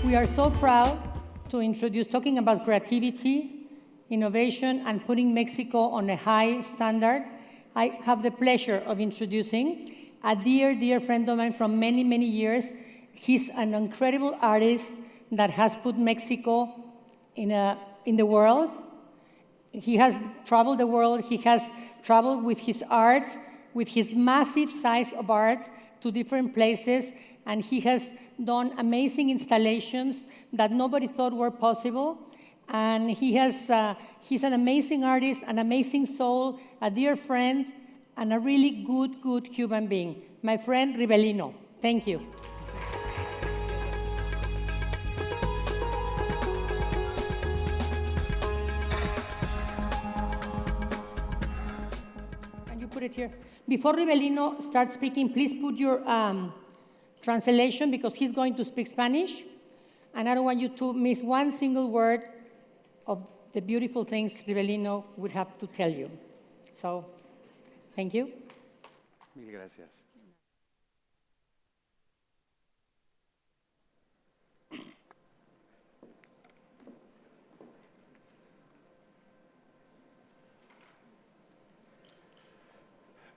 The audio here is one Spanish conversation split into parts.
We are so proud to introduce, talking about creativity, innovation, and putting Mexico on a high standard. I have the pleasure of introducing a dear, dear friend of mine from many, many years. He's an incredible artist that has put Mexico in the world. He has traveled the world. He has traveled with his art, with his massive size of art, to different places, and he has done amazing installations that nobody thought were possible. And he's an amazing artist, an amazing soul, a dear friend, and a really good human being. My friend Ribelino. Thank you. Can you put it here? Before Ribelino starts speaking, please put your translation, because he's going to speak Spanish, and I don't want you to miss one single word of the beautiful things Ribelino would have to tell you. So, thank you. Mil gracias.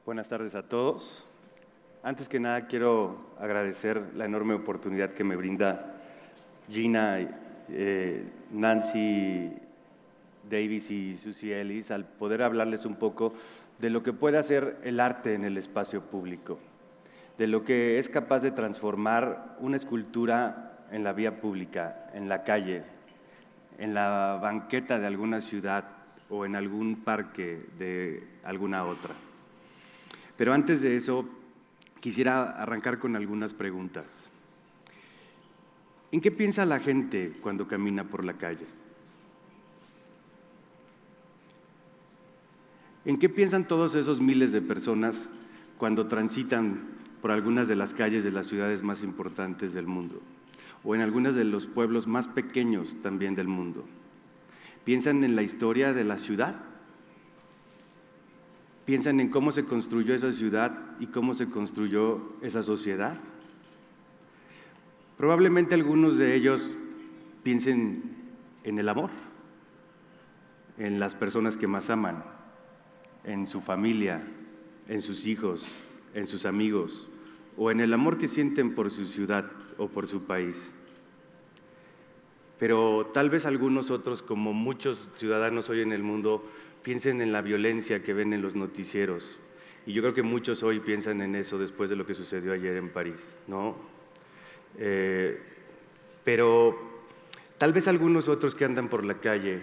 Buenas tardes a todos. Antes que nada quiero agradecer la enorme oportunidad que me brinda Gina, Nancy Davis y Susie Ellis al poder hablarles un poco de lo que puede hacer el arte en el espacio público, de lo que es capaz de transformar una escultura en la vía pública, en la calle, en la banqueta de alguna ciudad o en algún parque de alguna otra. Pero antes de eso, quisiera arrancar con algunas preguntas. ¿En qué piensa la gente cuando camina por la calle? ¿En qué piensan todos esos miles de personas cuando transitan por algunas de las calles de las ciudades más importantes del mundo? O en algunos de los pueblos más pequeños también del mundo. ¿Piensan en la historia de la ciudad? ¿Piensan en cómo se construyó esa ciudad y cómo se construyó esa sociedad? Probablemente algunos de ellos piensen en el amor, en las personas que más aman, en su familia, en sus hijos, en sus amigos, o en el amor que sienten por su ciudad o por su país. Pero tal vez algunos otros, como muchos ciudadanos hoy en el mundo, piensen en la violencia que ven en los noticieros. Y yo creo que muchos hoy piensan en eso después de lo que sucedió ayer en París, ¿no? Pero tal vez algunos otros que andan por la calle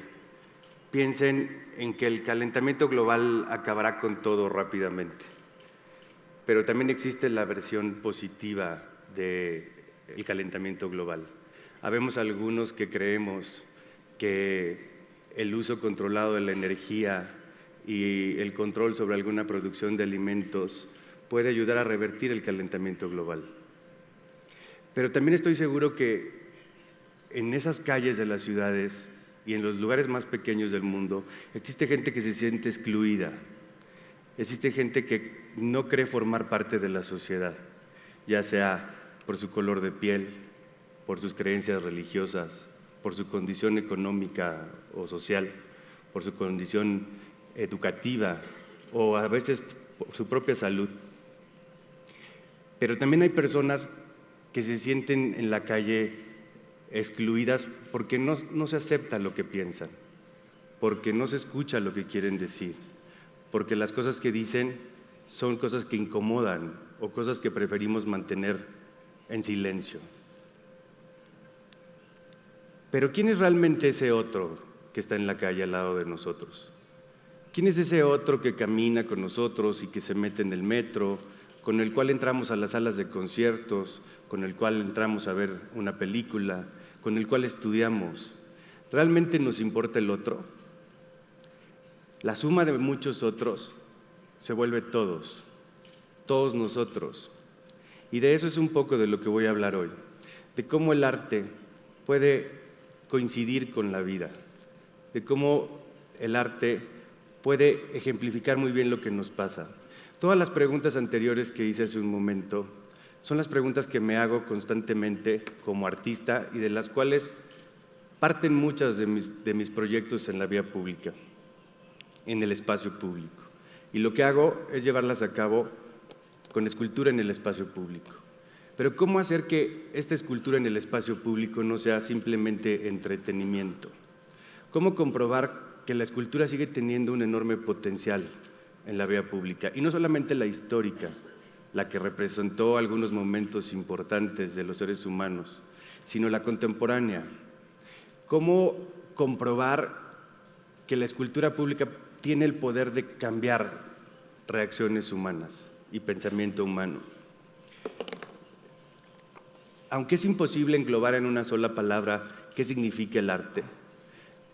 piensen en que el calentamiento global acabará con todo rápidamente. Pero también existe la versión positiva del calentamiento global. Habemos algunos que creemos que el uso controlado de la energía y el control sobre alguna producción de alimentos puede ayudar a revertir el calentamiento global. Pero también estoy seguro que en esas calles de las ciudades y en los lugares más pequeños del mundo existe gente que se siente excluida, existe gente que no cree formar parte de la sociedad, ya sea por su color de piel, por sus creencias religiosas, por su condición económica o social, por su condición educativa o a veces por su propia salud. Pero también hay personas que se sienten en la calle excluidas porque no se acepta lo que piensan, porque no se escucha lo que quieren decir, porque las cosas que dicen son cosas que incomodan o cosas que preferimos mantener en silencio. Pero ¿quién es realmente ese otro que está en la calle al lado de nosotros? ¿Quién es ese otro que camina con nosotros y que se mete en el metro, con el cual entramos a las salas de conciertos, con el cual entramos a ver una película, con el cual estudiamos? ¿Realmente nos importa el otro? La suma de muchos otros se vuelve todos nosotros. Y de eso es un poco de lo que voy a hablar hoy, de cómo el arte puede coincidir con la vida, de cómo el arte puede ejemplificar muy bien lo que nos pasa. Todas las preguntas anteriores que hice hace un momento son las preguntas que me hago constantemente como artista y de las cuales parten muchas de mis proyectos en la vía pública, en el espacio público. Y lo que hago es llevarlas a cabo con escultura en el espacio público. Pero ¿cómo hacer que esta escultura en el espacio público no sea simplemente entretenimiento? ¿Cómo comprobar que la escultura sigue teniendo un enorme potencial en la vía pública? Y no solamente la histórica, la que representó algunos momentos importantes de los seres humanos, sino la contemporánea. ¿Cómo comprobar que la escultura pública tiene el poder de cambiar reacciones humanas y pensamiento humano? Aunque es imposible englobar en una sola palabra qué significa el arte,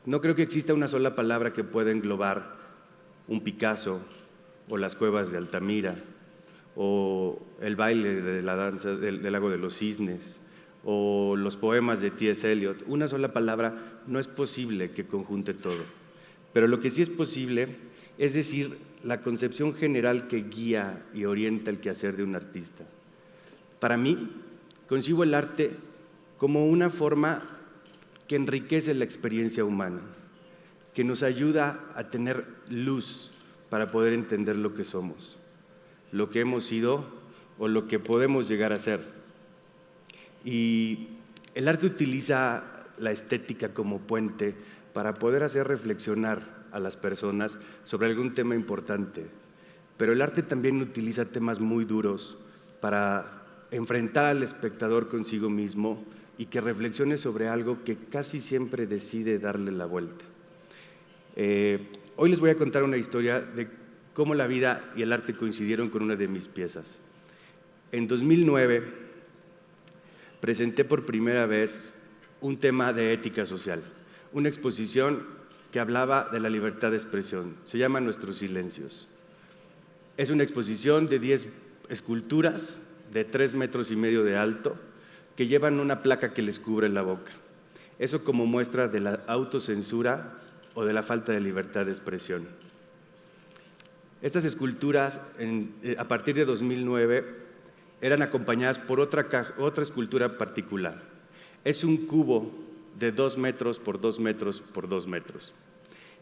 no creo que exista una sola palabra que pueda englobar un Picasso o las cuevas de Altamira o el baile de la danza del lago de los cisnes o los poemas de T.S. Eliot. Una sola palabra no es posible que conjunte todo. Pero lo que sí es posible es decir la concepción general que guía y orienta el quehacer de un artista. Para mí, concibo el arte como una forma que enriquece la experiencia humana, que nos ayuda a tener luz para poder entender lo que somos, lo que hemos sido o lo que podemos llegar a ser. Y el arte utiliza la estética como puente para poder hacer reflexionar a las personas sobre algún tema importante. Pero el arte también utiliza temas muy duros para enfrentar al espectador consigo mismo y que reflexione sobre algo que casi siempre decide darle la vuelta. Hoy les voy a contar una historia de cómo la vida y el arte coincidieron con una de mis piezas. En 2009 presenté por primera vez un tema de ética social, una exposición que hablaba de la libertad de expresión. Se llama Nuestros Silencios. Es una exposición de 10 esculturas de 3,5 metros de alto que llevan una placa que les cubre la boca. Eso como muestra de la autocensura o de la falta de libertad de expresión. Estas esculturas, a partir de 2009, eran acompañadas por otra escultura particular. Es un cubo de 2 metros por 2 metros por 2 metros.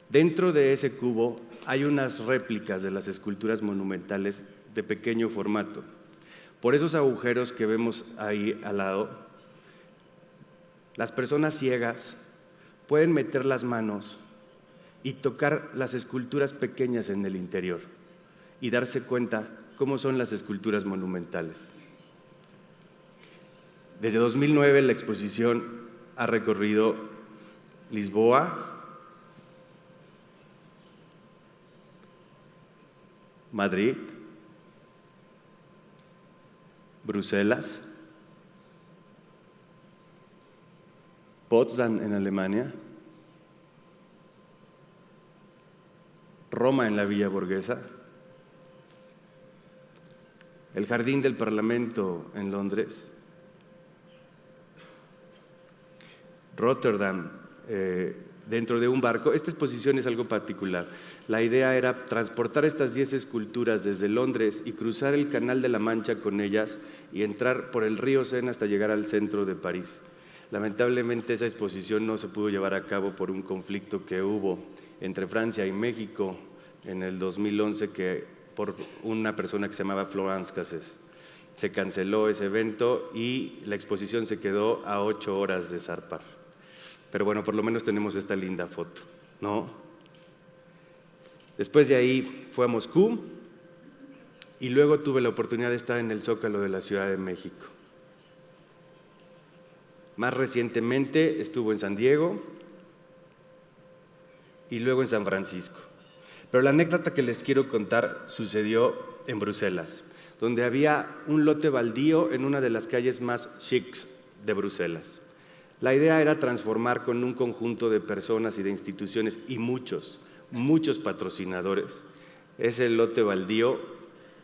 Dentro de ese cubo hay unas réplicas de las esculturas monumentales de pequeño formato. Por esos agujeros que vemos ahí al lado, las personas ciegas pueden meter las manos y tocar las esculturas pequeñas en el interior y darse cuenta cómo son las esculturas monumentales. Desde 2009 la exposición ha recorrido Lisboa, Madrid, Bruselas, Potsdam en Alemania, Roma en la Villa Borghesa, el Jardín del Parlamento en Londres, Rotterdam, dentro de un barco. Esta exposición es algo particular. La idea era transportar estas 10 esculturas desde Londres y cruzar el Canal de la Mancha con ellas y entrar por el río Sena hasta llegar al centro de París. Lamentablemente esa exposición no se pudo llevar a cabo por un conflicto que hubo entre Francia y México en el 2011 por una persona que se llamaba Florence Cassés. Se canceló ese evento y la exposición se quedó a 8 horas de zarpar. Pero bueno, por lo menos tenemos esta linda foto, ¿no? Después de ahí fue a Moscú y luego tuve la oportunidad de estar en el Zócalo de la Ciudad de México. Más recientemente estuvo en San Diego y luego en San Francisco. Pero la anécdota que les quiero contar sucedió en Bruselas, donde había un lote baldío en una de las calles más chics de Bruselas. La idea era transformar con un conjunto de personas y de instituciones y muchos patrocinadores ese lote baldío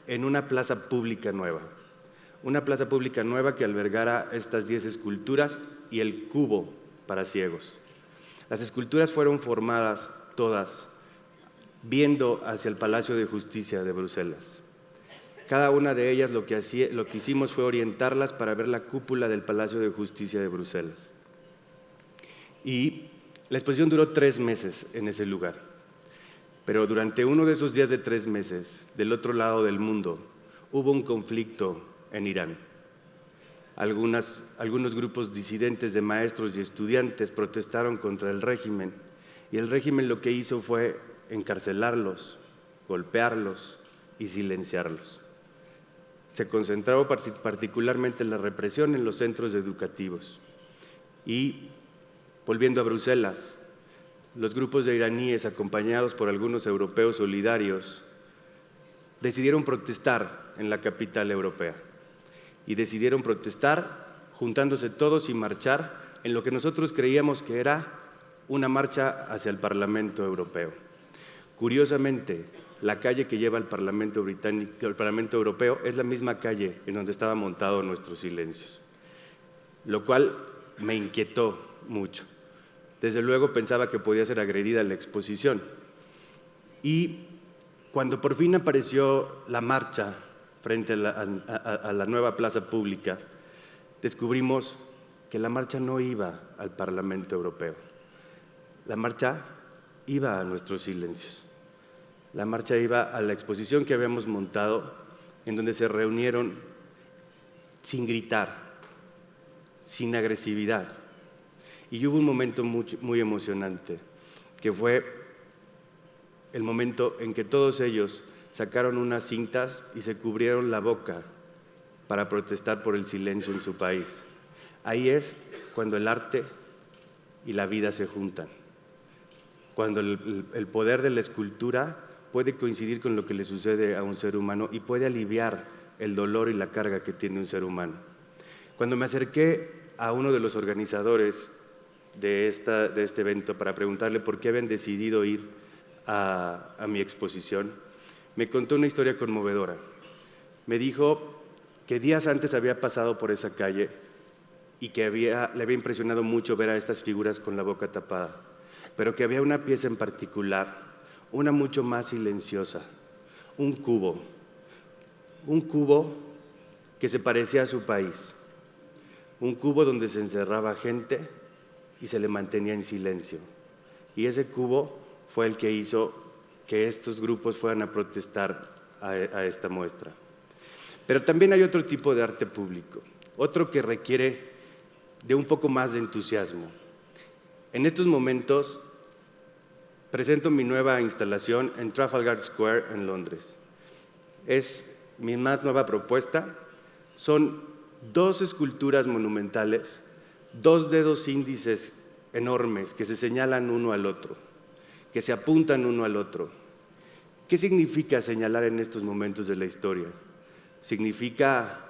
en una plaza pública nueva. Una plaza pública nueva que albergara estas 10 esculturas y el cubo para ciegos. Las esculturas fueron formadas todas viendo hacia el Palacio de Justicia de Bruselas. Cada una de ellas lo que hicimos fue orientarlas para ver la cúpula del Palacio de Justicia de Bruselas. Y la exposición duró 3 meses en ese lugar. Pero durante uno de esos días de 3 meses, del otro lado del mundo, hubo un conflicto en Irán. Algunos grupos disidentes de maestros y estudiantes protestaron contra el régimen, y el régimen lo que hizo fue encarcelarlos, golpearlos y silenciarlos. Se concentraba particularmente la represión en los centros educativos. Y, volviendo a Bruselas, los grupos de iraníes, acompañados por algunos europeos solidarios, decidieron protestar en la capital europea. Y decidieron protestar juntándose todos y marchar en lo que nosotros creíamos que era una marcha hacia el Parlamento Europeo. Curiosamente, la calle que lleva al Parlamento británico, al Parlamento Europeo, es la misma calle en donde estaba montado nuestros silencios, lo cual me inquietó mucho. Desde luego pensaba que podía ser agredida la exposición. Y cuando por fin apareció la marcha frente a la nueva plaza pública, descubrimos que la marcha no iba al Parlamento Europeo. La marcha iba a nuestros silencios. La marcha iba a la exposición que habíamos montado, en donde se reunieron sin gritar, sin agresividad. Y hubo un momento muy emocionante, que fue el momento en que todos ellos sacaron unas cintas y se cubrieron la boca para protestar por el silencio en su país. Ahí es cuando el arte y la vida se juntan, cuando el poder de la escultura puede coincidir con lo que le sucede a un ser humano y puede aliviar el dolor y la carga que tiene un ser humano. Cuando me acerqué a uno de los organizadores de este evento para preguntarle por qué habían decidido ir a mi exposición, me contó una historia conmovedora. Me dijo que días antes había pasado por esa calle y que le había impresionado mucho ver a estas figuras con la boca tapada, pero que había una pieza en particular, una mucho más silenciosa, un cubo que se parecía a su país, un cubo donde se encerraba gente y se le mantenía en silencio. Y ese cubo fue el que hizo que estos grupos fueran a protestar a esta muestra. Pero también hay otro tipo de arte público, otro que requiere de un poco más de entusiasmo. En estos momentos presento mi nueva instalación en Trafalgar Square, en Londres. Es mi más nueva propuesta. Son 2 esculturas monumentales, 2 dedos índices enormes que se señalan uno al otro, que se apuntan uno al otro. ¿Qué significa señalar en estos momentos de la historia? ¿Significa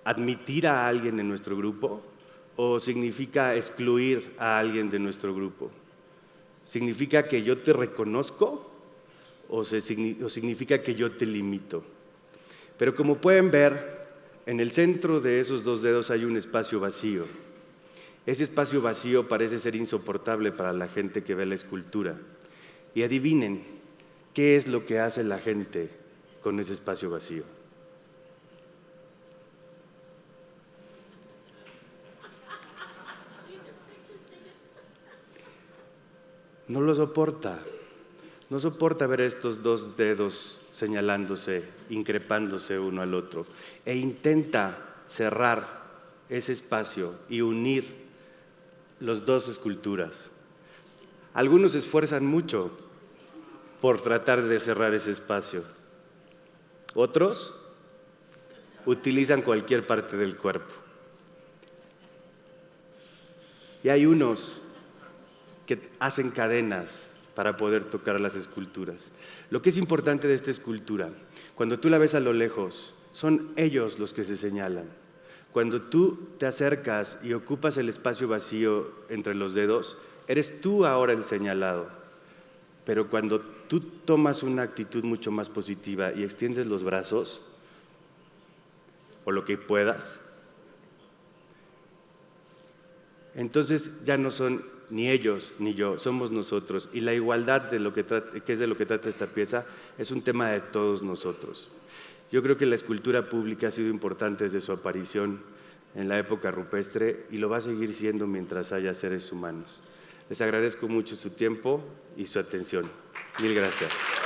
admitir a alguien en nuestro grupo o significa excluir a alguien de nuestro grupo? ¿Significa que yo te reconozco o significa que yo te limito? Pero como pueden ver, en el centro de esos 2 dedos hay un espacio vacío. Ese espacio vacío parece ser insoportable para la gente que ve la escultura. Y adivinen, ¿qué es lo que hace la gente con ese espacio vacío? No lo soporta. No soporta ver estos 2 dedos señalándose, increpándose uno al otro. E intenta cerrar ese espacio y unir las 2 esculturas. Algunos se esfuerzan mucho por tratar de cerrar ese espacio. Otros utilizan cualquier parte del cuerpo. Y hay unos que hacen cadenas para poder tocar las esculturas. Lo que es importante de esta escultura, cuando tú la ves a lo lejos, son ellos los que se señalan. Cuando tú te acercas y ocupas el espacio vacío entre los dedos, eres tú ahora el señalado. Pero cuando tú tomas una actitud mucho más positiva y extiendes los brazos, o lo que puedas, entonces ya no son ni ellos ni yo, somos nosotros. Y la igualdad, que es de lo que trata esta pieza, es un tema de todos nosotros. Yo creo que la escultura pública ha sido importante desde su aparición en la época rupestre y lo va a seguir siendo mientras haya seres humanos. Les agradezco mucho su tiempo y su atención. Mil gracias.